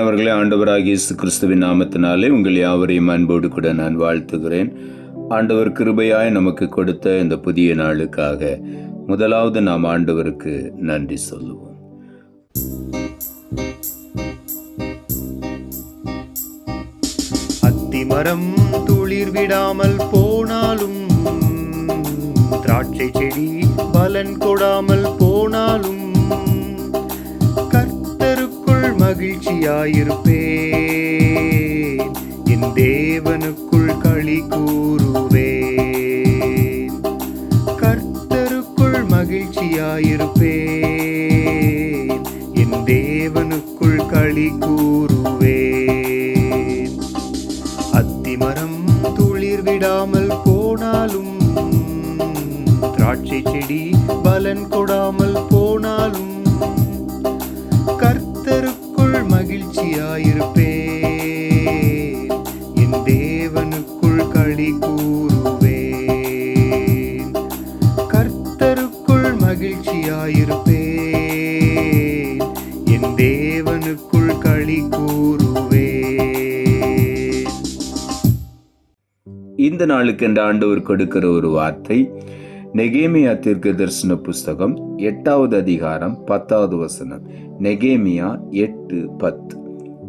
பிரியமானவர்களே, ஆண்டவராகிய இயேசு கிறிஸ்துவின் நாமத்தினாலே உங்கள் யாவரையும் அன்போடு கூட நான் வாழ்த்துகிறேன். ஆண்டவர் கிருபையாய் நமக்கு கொடுத்த இந்த புதிய நாளுக்காக முதலாவது நாம் ஆண்டவருக்கு நன்றி சொல்லுவோம். அத்திமரம் துளிர் விடாமல் போனாலும், திராட்சை செடி பலன் கொடாமல் போனாலும், கர்த்தருக்குள் மகிழ்ச்சியாயிருப்பேன், என் தேவனுக்குள் களி கூறுவேன். கர்த்தருக்குள் மகிழ்ச்சியாயிருப்பேன், என் தேவனுக்குள் களி கூறுவேன். அத்திமரம் துளிர் விடாமல் போனாலும், திராட்சை செடி பலன் கொடாமல் போனாலும், கர்த்தருக்குள் மகிழ்ச்சியாயிருப்பேன், என் தேவனுக்குள் களி கூறுவேன். கர்த்தருக்குள் மகிழ்ச்சியாயிருப்பேன், என் தேவனுக்குள் களி கூறுவேன். இந்த நாளுக்கு என்று ஆண்டவர் கொடுக்கிற ஒரு வார்த்தை நெகேமியா தீர்க்கதரிசன புஸ்தகம் 8வது அதிகாரம் 10வது வசனம். நெகேமியா 8:10.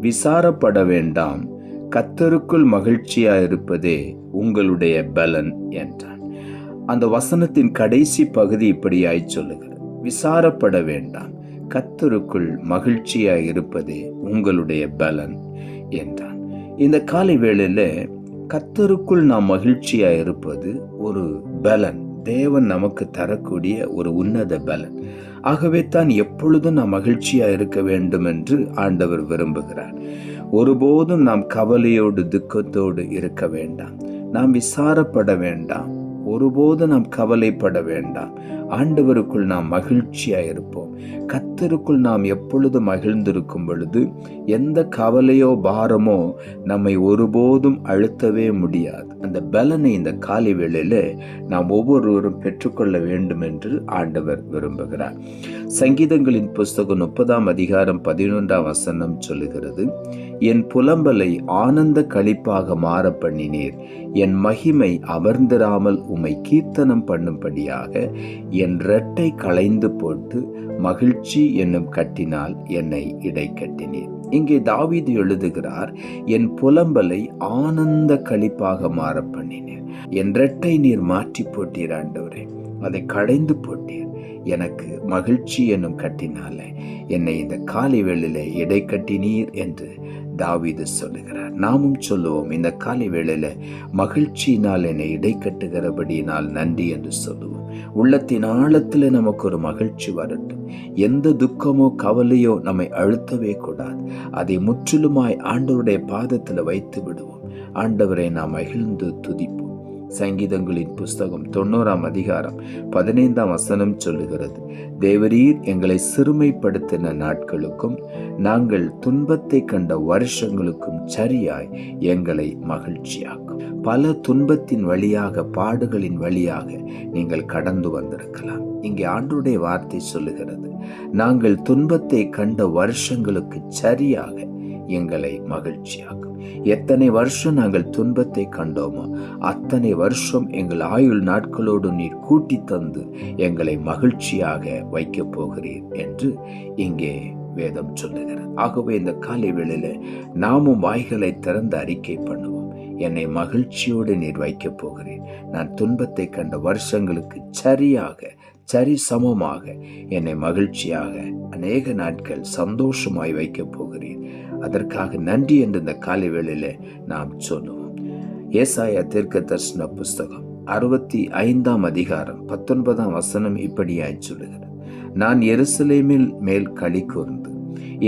விசாரப்பட வேண்டாம், கர்த்தருக்குள் மகிழ்ச்சியாயிருப்பதே உங்களுடைய பலன் என்றான். அந்த வசனத்தின் கடைசி பகுதி இப்படியாய் சொல்லுகிறது: விசாரப்பட வேண்டாம், கர்த்தருக்குள் மகிழ்ச்சியாயிருப்பதே உங்களுடைய பலன் என்றான். இந்த காலை வேளையில கர்த்தருக்குள் நாம் மகிழ்ச்சியாயிருப்பது ஒரு பலன், தேவன் நமக்கு தரக்கூடிய ஒரு உன்னத பலன். ஆகவே தான் எப்பொழுதும் நாம் மகிழ்ச்சியா இருக்க வேண்டும் என்று ஆண்டவர் விரும்புகிறார். ஒருபோதும் நாம் கவலையோடு துக்கத்தோடு இருக்க வேண்டாம், நாம் விசாரப்பட வேண்டாம், ஒருபோதும் நாம் கவலைப்பட வேண்டாம். ஆண்டவருக்குள் நாம் மகிழ்ச்சியா இருப்போம். கர்த்தருக்குள் நாம் எப்பொழுது மகிழ்ந்திருக்கும் பொழுது எந்த கவலையோ பாரமோ நம்மை ஒருபோதும் அழுத்தவே முடியாது. அந்த பலனை இந்த காலை வேளையில நாம் ஒவ்வொருவரும் பெற்றுக்கொள்ள வேண்டும் என்று ஆண்டவர் விரும்புகிறார். சங்கீதங்களின் புஸ்தகம் 30ஆம் அதிகாரம் 11ஆம் வசனம் சொல்லுகிறது: என் புலம்பலை ஆனந்த களிப்பாக மாற பண்ணினீர், என் மகிமை அமர்ந்திராமல் உம்மை கீர்த்தனம் பண்ணும்படியாக என் இரட்டை களைந்து போட்டு மகிழ்ச்சி என்னும் கட்டினால் என்னை இடை கட்டினீர். இங்கே தாவீது எழுதுகிறார், என் புலம்பலை ஆனந்த களிப்பாக மாற பண்ணினீர், என் இரட்டை நீர் மாற்றி போட்டீர் ஆண்டவரே, அதை களைந்து போட்டீர், எனக்கு மகிழ்ச்சி என்னும் கட்டினால என்னை இந்த காலை வேளையில இடை கட்டினீர் என்று தாவீது சொல்லுகிறார். நாமும் சொல்லுவோம், இந்த காலை வேளையில மகிழ்ச்சியினால் என்னை இடை கட்டுகிறபடியினால் நன்றி என்று சொல்லுவோம். உள்ளத்தின் ஆழத்துல நமக்கு ஒரு மகிழ்ச்சி வரட்டும். எந்த துக்கமோ கவலையோ நம்மை அழுத்தவே கூடாது. அதை முற்றிலுமாய் ஆண்டவருடைய பாதத்துல வைத்து விடுவோம். ஆண்டவரை நாம் மகிழ்ந்து துதிப்போம். சங்கீதங்களின் புஸ்தகம் 90ஆம் அதிகாரம் 15ஆம் வசனம் சொல்லுகிறது: தேவரீர் எங்களை சிறுமைப்படுத்தின நாட்களுக்கும் நாங்கள் துன்பத்தை கண்ட வருஷங்களுக்கும் சரியாய் எங்களை மகிழ்ச்சியாக்கும். பல துன்பத்தின் வழியாக, பாடுகளின் வழியாக நீங்கள் கடந்து வந்திருக்கலாம். இங்கே ஆண்டவருடைய வார்த்தை சொல்லுகிறது, நாங்கள் துன்பத்தை கண்ட வருஷங்களுக்கு சரியாக எங்களை மகிழ்ச்சியாக்கும். எத்தனை வருஷம் நாங்கள் துன்பத்தை கண்டோமோ அத்தனை வருஷம் எங்கள் ஆயுள் நாட்களோடு நீர் கூட்டி தந்து எங்களை மகிழ்ச்சியாக வைக்கப் போகிறீர் என்று இங்கே வேதம் சொல்லுகிறது. ஆகவே இந்த காலை வேளையில நாமும் வாய்களை திறந்து அறிக்கை பண்ணுவோம். என்னை மகிழ்ச்சியோடு நீர் வைக்கப் போகிறேன். நான் துன்பத்தை கண்ட வருஷங்களுக்கு சரி சமமாக என்னை மகிழ்ச்சியாக அநேக நாட்கள் சந்தோஷமாய் வைக்கப் போகிறேன். அதற்காக நன்றி என்று இந்த காலை வேளையில நாம் சொல்லுவோம். ஏசாயா தீர்க்கதரிசன புஸ்தகம் 65ஆம் அதிகாரம் 19ஆம் வசனம் இப்படியாய் சொல்லுகிறது: நான் எருசலேமில் மேல் களி கூர்ந்து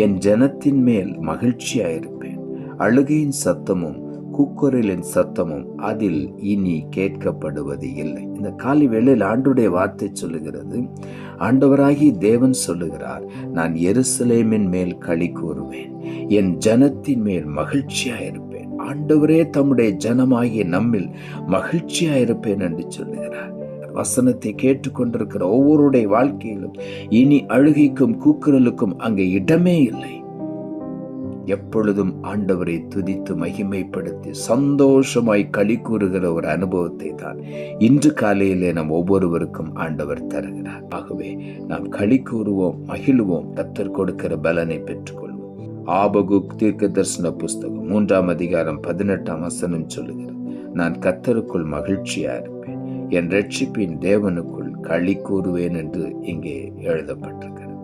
என் ஜனத்தின் மேல் மகிழ்ச்சியாயிருப்பேன். அழுகையின் சத்தமும் கூக்குரலின் சத்தமும் அதில் இனி கேட்கப்படுவது இல்லை. இந்த காலை வேளையில் ஆண்டவருடைய வார்த்தை சொல்லுகிறது, ஆண்டவராகி தேவன் சொல்லுகிறார், நான் எருசலேமின் மேல் களி கூறுவேன், என் ஜனத்தின் மேல் மகிழ்ச்சியாயிருப்பேன். ஆண்டவரே தம்முடைய ஜனமாகிய நம்மில் மகிழ்ச்சியாயிருப்பேன் என்று சொல்லுகிறார். வசனத்தை கேட்டுக்கொண்டிருக்கிற ஒவ்வொருடைய வாழ்க்கையிலும் இனி அழுகைக்கும் கூக்குரலுக்கும் அங்கே இடமே இல்லை. எப்பொழுதும் ஆண்டவரை துதித்து மகிமைப்படுத்தி சந்தோஷமாய் களி கூறுகிற ஒரு அனுபவத்தை தான் இன்று காலையிலே நாம் ஒவ்வொருவருக்கும் ஆண்டவர் தருகிறார். ஆகவே நாம் களி கூறுவோம், மகிழ்வோம், கர்த்தர் கொடுக்கிற பலனை பெற்றுக்கொள்வோம். ஆபகுக் தீர்க்க தரிசன புஸ்தகம் 3ஆம் அதிகாரம் 18ஆம் வசனம் சொல்லுகிறது, நான் கர்த்தருக்குள் மகிழ்ச்சியா இருப்பேன், என் ரட்சிப்பின் தேவனுக்குள் களி கூறுவேன் என்று இங்கே எழுதப்பட்டிருக்கிறது.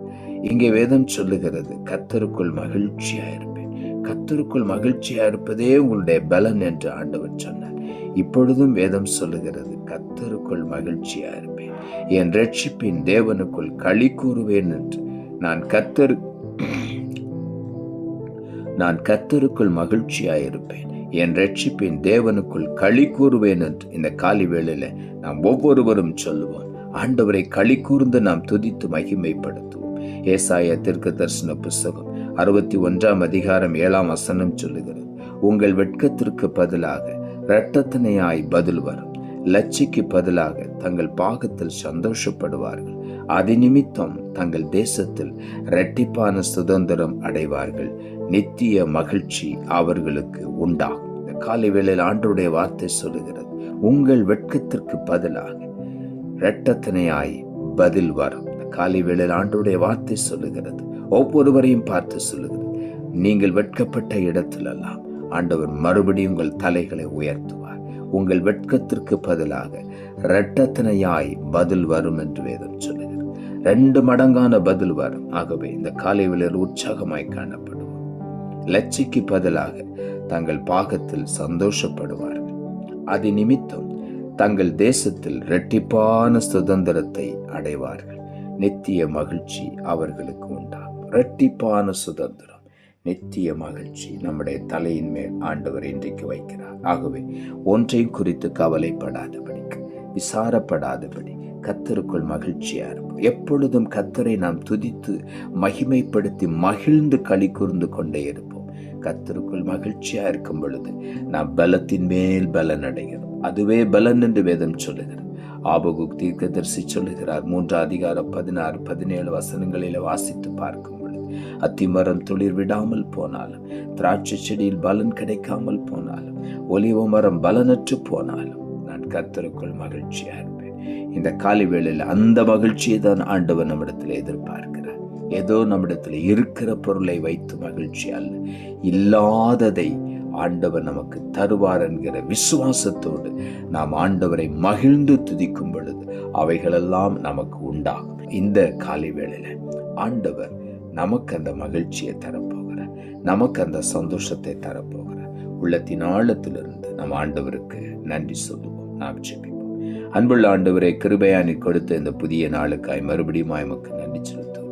இங்கே வேதம் சொல்லுகிறது, கர்த்தருக்குள் மகிழ்ச்சியா இருப்பேன். கர்த்தருக்குள் மகிழ்ச்சியா இருப்பதே உங்களுடைய பலன் என்று ஆண்டவர் சொன்னார். இப்பொழுதும் வேதம் சொல்லுகிறது, கர்த்தருக்குள் மகிழ்ச்சியா இருப்பேன், என் ரட்சிப்பின் தேவனுக்குள் களி கூறுவேன் என்று. நான் கர்த்தருக்குள் மகிழ்ச்சியா இருப்பேன், என் ரட்சிப்பின் தேவனுக்குள் களி கூறுவேன் என்று இந்த காலை வேளையில நாம் ஒவ்வொருவரும் சொல்லுவோம். ஆண்டவரை களி கூர்ந்து நாம் துதித்து மகிமைப்படுத்துவோம். ஏசாயா தீர்க்க தரிசன புஸ்தகம் 61ஆம் அதிகாரம் 7ஆம் வசனம் சொல்லுகிறது, உங்கள் வெட்கத்திற்கு பதிலாக இரட்டத்தனையாய் பதில் வரும், லட்சிக்கு பதிலாக தங்கள் பாகத்தில் சந்தோஷப்படுவார்கள், அது நிமித்தம் தங்கள் தேசத்தில் இரட்டிப்பான சுதந்திரம் அடைவார்கள், நித்திய மகிழ்ச்சி அவர்களுக்கு உண்டாகும். இந்த காலை வேளையில் ஆண்டவருடைய வார்த்தை சொல்லுகிறது, உங்கள் வெட்கத்திற்கு பதிலாக இரட்டத்தனையாய் பதில் வரும். காலை வேளையில் ஆண்டவருடைய வார்த்தை சொல்லுகிறது, ஒவ்வொருவரையும் பார்த்து சொல்லுகிறது, நீங்கள் வெட்கப்பட்ட இடத்திலெல்லாம் ஆண்டவர் மறுபடியும் உங்கள் தலைகளை உயர்த்துவார். உங்கள் வெட்கத்திற்கு பதிலாக இரட்டத்தனையாய் பதில் வரும் என்று வேதம் சொல்லுகிறது. 2 மடங்கான பதில் வரும். ஆகவே இந்த காலை வேளையில் உற்சாகமாய் காணப்படுவோம். லட்சிக்கு பதிலாக தங்கள் பாகத்தில் சந்தோஷப்படுவார்கள், அது நிமித்தம் தங்கள் தேசத்தில் இரட்டிப்பான சுதந்திரத்தை அடைவார்கள், நித்திய மகிழ்ச்சி அவர்களுக்கு உண்டாகும். இரட்டிப்பான சுதந்திரம், நித்திய மகிழ்ச்சி நம்முடைய தலையின் மேல் ஆண்டவர் இன்றைக்கு வைக்கிறார். ஆகவே ஒன்றையும் குறித்து கவலைப்படாதபடிக்கு, விசாரப்படாதபடி கர்த்தருக்குள் மகிழ்ச்சியா இருப்போம். எப்பொழுதும் கர்த்தரை நாம் துதித்து மகிமைப்படுத்தி மகிழ்ந்து களி கூர்ந்து கொண்டே இருப்போம். கர்த்தருக்குள் மகிழ்ச்சியா இருக்கும் பொழுது நாம் பலத்தின் மேல் பலன் அடைகிறோம். அதுவே பலன் என்று வேதம் சொல்லுகிறது. ஆபகுக் தீர்க்கதரிசி சொல்லுகிறார், 3ஆம் அதிகாரம் 16, 17 வசனங்களில் வாசித்து பார்க்கும் பொழுது, அத்திமரம் துளிர் விடாமல் போனாலும், திராட்சை செடியில் பலன் கிடைக்காமல் போனாலும், ஒலிவ மரம் பலனற்று போனாலும், நான் கர்த்தருக்குள் மகிழ்ச்சியா இருப்பேன். இந்த காலை வேளையில் அந்த மகிழ்ச்சியை தான் ஆண்டவர் நம்மிடத்தில் எதிர்பார்க்கிறார். ஏதோ நம்மிடத்தில் இருக்கிற பொருளை வைத்து மகிழ்ச்சி அல்ல, இல்லாததை ஆண்டவர் நமக்கு தருவார் என்கிற விசுவாசத்தோடு நாம் ஆண்டவரை மகிழ்ந்து துதிக்கும் பொழுது அவைகளெல்லாம் நமக்கு உண்டாகும். இந்த காலை வேளையில ஆண்டவர் நமக்கு அந்த மகிழ்ச்சியை தரப்போகிறார், நமக்கு அந்த சந்தோஷத்தை தரப்போகிறார். உள்ளத்தின் ஆழத்திலிருந்து நம் ஆண்டவருக்கு நன்றி சொல்லுவோம். நாம் ஜெபிப்போம். அன்புள்ள ஆண்டவரை, கிருபையானி கொடுத்த இந்த புதிய நாளுக்காய் மறுபடியும் எமக்கு நன்றி செலுத்துவோம்.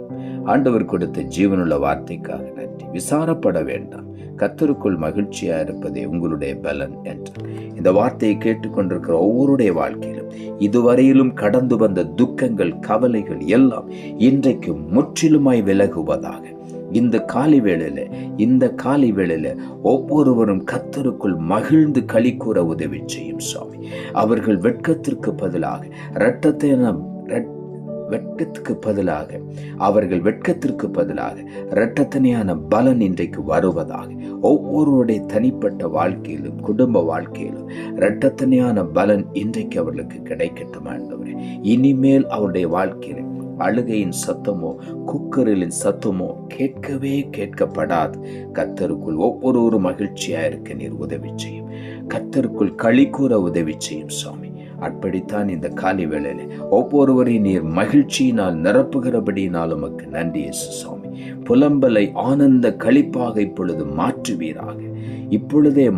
ஆண்டவர் கொடுத்த ஜீவனுள்ள வார்த்தைக்காக நன்றி. விசாரப்பட வேண்டாம், கர்த்தருக்குள் மகிழ்ச்சியா இருப்பதே உங்களுடைய பலன் என்று இந்த வார்த்தையை கேட்டுக்கொண்டிருக்கிற ஒவ்வொருடைய வாழ்க்கையிலும் இதுவரையிலும் கடந்து வந்த துக்கங்கள், கவலைகள் எல்லாம் இன்றைக்கு முற்றிலுமாய் விலகுவதாக. இந்த காலை வேளையில ஒவ்வொருவரும் கர்த்தருக்குள் மகிழ்ந்து களி கூற உதவி செய்யும் சுவாமி. அவர்கள் வெட்கத்திற்கு பதிலாக இரட்டத்தனையான பலன் இன்றைக்கு வருவதாக. ஒவ்வொருவருடைய தனிப்பட்ட வாழ்க்கையிலும் குடும்ப வாழ்க்கையிலும் இரட்டத்தனையான பலன் இன்றைக்கு அவர்களுக்கு கிடைக்கட்டும் ஆண்டவரே. இனிமேல் அவருடைய வாழ்க்கையில அழுகையின் சத்தமோ குக்கரிலின் சத்தமோ கேட்கப்படாது. கர்த்தருக்குள் ஒவ்வொரு மகிழ்ச்சியா இருக்க நீர் உதவி செய்யும். கர்த்தருக்குள் களி கூற உதவி செய்யும் சுவாமி. அப்படித்தான் இந்த காலை வேளையில ஒவ்வொருவரையும் நீர் மகிழ்ச்சியினால் நிரப்புகிறபடியினால் உமக்கு நன்றி இயேசு சுவாமி. புலம்பலை ஆனந்த களிப்பாக இப்பொழுதே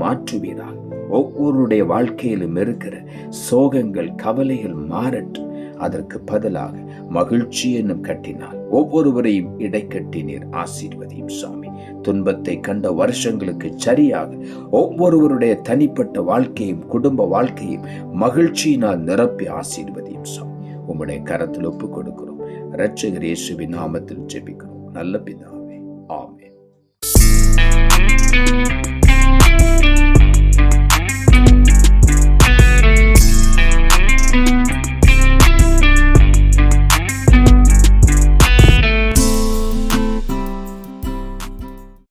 மாற்றுவீராக. ஒவ்வொருடைய வாழ்க்கையிலும் இருக்கிற சோகங்கள், கவலைகள் மாறட்டும். அதற்கு பதிலாக மகிழ்ச்சி என்னும் கட்டினால் ஒவ்வொருவரையும் இடைக்கட்டி நீர் ஆசீர்வதியும் சுவாமி. துன்பத்தை கண்ட வருஷங்களுக்கு சரியாக ஒவ்வொருவருடைய தனிப்பட்ட வாழ்க்கையும் குடும்ப வாழ்க்கையும் மகிழ்ச்சியினால் நிரப்பி ஆசீர்வதியும் சுவாமி. உம்முடைய கரத்தில் ஒப்புக் கொடுக்கிறோம். இரட்சகர் இயேசுவின் நாமத்தில் ஜெபிக்கிறோம் நல்ல பிதாவே, ஆமென்.